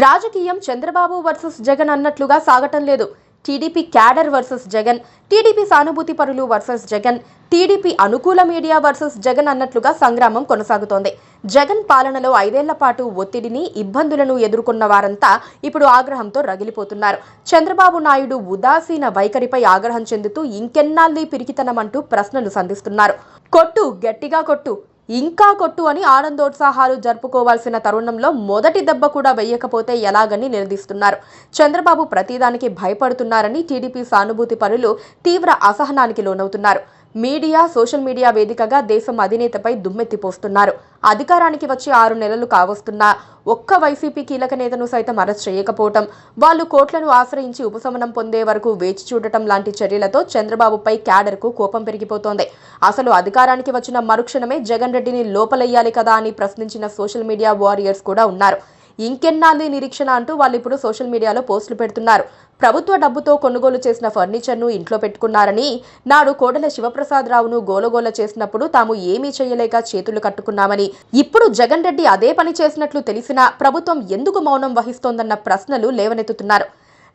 రాజకీయం చంద్రబాబు వర్సెస్ జగన్ అన్నట్లుగా సాగటం లేదు. TDP cadre versus Jagan, TDP సానుభూతి పరులు వర్సెస్ జగన్, టీడీపీ అనుకూల మీడియా వర్సెస్ జగన్ అన్నట్లుగా సంగ్రామం కొనసాగుతోంది. జగన్ పాలనలో 5 ఏళ్ల పాటు ఒత్తిడిని, ఇబ్బందులను ఎదుర్కొన్న వారంతా ఇప్పుడు ఆగ్రహంతో రగిలిపోతున్నారు. చంద్రబాబు నాయుడు ఉదాసీన వైఖరిపై ఆగ్రహం చెందుతూ ఇంకెన్నాళ్ళీ పిరికితనమంటూ ప్రశ్నలు సంధిస్తున్నారు. కొట్టు, గట్టిగా కొట్టు, ఇంకా కొట్టు అని ఆనందోత్సాహాలు జరుపుకోవాల్సిన తరుణంలో మొదటి దెబ్బ కూడా వెయ్యకపోతే ఎలాగని నిలదీస్తున్నారు. చంద్రబాబు ప్రతిదానికి భయపడుతున్నారని టీడీపీ సానుభూతి పరులు తీవ్ర అసహనానికి లోనవుతున్నారు. మీడియా, సోషల్ మీడియా వేదికగా దేశం అధినేతపై దుమ్మెత్తిపోస్తున్నారు. అధికారానికి వచ్చి 6 నెలలు కావస్తున్నా ఒక్క వైసీపీ కీలక నేతను సైతం అరెస్ట్ చేయకపోవటం, వాళ్లు కోర్టులను ఆశ్రయించి ఉపశమనం పొందే వరకు వేచి చూడటం లాంటి చర్యలతో చంద్రబాబుపై క్యాడర్కు కోపం పెరిగిపోతోంది. అసలు అధికారానికి వచ్చిన మరుక్షణమే జగన్ రెడ్డిని లోపలెయ్యాలి కదా అని ప్రశ్నించిన సోషల్ మీడియా వారియర్స్ కూడా ఉన్నారు. ఇంకెన్నాళ్ళీ నిరీక్షణ అంటూ వాళ్ళు ఇప్పుడు సోషల్ మీడియాలో పోస్టులు పెడుతున్నారు. ప్రభుత్వ డబ్బుతో కొనుగోలు చేసిన ఫర్నిచర్ను ఇంట్లో పెట్టుకున్నారని, నాడు కోడెల శివప్రసాదరావును గోలగోల చేసినప్పుడు తాము ఏమీ చేయలేక చేతులు కట్టుకున్నామని, ఇప్పుడు జగన్ రెడ్డి అదే పని చేసినట్లు తెలిసినా ప్రభుత్వం ఎందుకు మౌనం వహిస్తోందన్న ప్రశ్నలు లేవనెత్తుతున్నారు.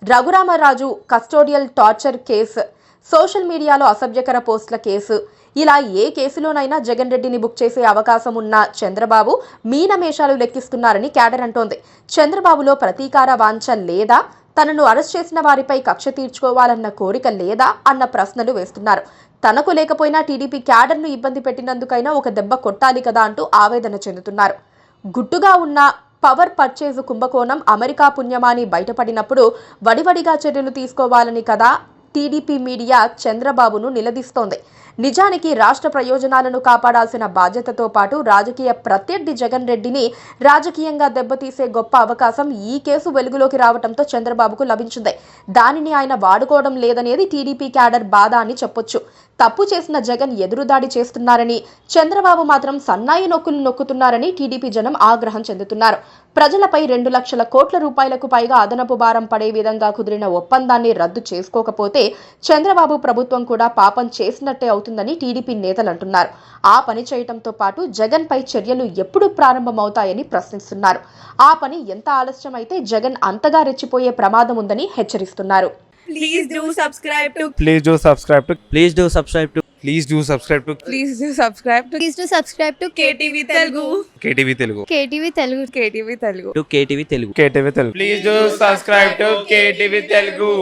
Raghuramaraju custodial torture case, social మీడియాలో అసభ్యకర పోస్టుల కేసు, ఇలా ఏ కేసులోనైనా జగన్ రెడ్డిని బుక్ చేసే అవకాశం ఉన్న చంద్రబాబు మీనమేషాలు లెక్కిస్తున్నారని క్యాడర్ అంటోంది. చంద్రబాబులో ప్రతీకార వాంఛ లేదా, తనను అరెస్ట్ చేసిన వారిపై కక్ష తీర్చుకోవాలన్న కోరిక లేదా అన్న ప్రశ్నలు వేస్తున్నారు. తనకు లేకపోయినా టీడీపీ క్యాడర్ను ఇబ్బంది పెట్టినందుకైనా ఒక దెబ్బ కొట్టాలి కదా అంటూ ఆవేదన చెందుతున్నారు. గుట్టుగా ఉన్న పవర్ పర్చేజ్ కుంభకోణం అమెరికా పుణ్యమాని బయటపడినప్పుడు వడివడిగా చర్యలు తీసుకోవాలని కదా టీడీపీ మీడియా చంద్రబాబును నిలదీస్తోంది. నిజానికి రాష్ట్ర ప్రయోజనాలను కాపాడాల్సిన బాధ్యతతో పాటు రాజకీయ ప్రత్యర్థి జగన్ రెడ్డిని రాజకీయంగా దెబ్బతీసే గొప్ప అవకాశం ఈ కేసు వెలుగులోకి రావడంతో చంద్రబాబుకు లభించింది. దానిని ఆయన వాడుకోవడం లేదనేది టీడీపీ క్యాడర్ బాధ అని చెప్పొచ్చు. తప్పు చేసిన జగన్ ఎదురుదాడి చేస్తున్నారని, చంద్రబాబు మాత్రం సన్నాయి నొక్కులు నొక్కుతున్నారని టీడీపీ జనం ఆగ్రహం చెందుతున్నారు. ప్రజలపై 2 లక్షల కోట్ల రూపాయలకు పైగా అదనపు భారం పడే విధంగా కుదిరిన ఒప్పందాన్ని రద్దు చేసుకోకపోతే చంద్రబాబు ప్రభుత్వం కూడా పాపం చేసినట్టే అవుతుందని టీడీపీ నేతలు అంటున్నారు. ఆ పని చేయటంతో పాటు జగన్ పై చర్యలు ఎప్పుడు ప్రారంభమవుతాయని ప్రశ్నిస్తున్నారు. ఆ పని ఎంత ఆలస్యం అయితే జగన్ అంతగా రెచ్చిపోయే ప్రమాదం ఉందని హెచ్చరిస్తున్నారు. Please do subscribe to Please do subscribe to Please do subscribe to Please do subscribe to Please do subscribe to Please do subscribe to KTV Telugu. KTV Telugu. KTV Telugu. KTV Telugu. KTV Telugu. KTV Telugu. Please do subscribe to KTV Telugu.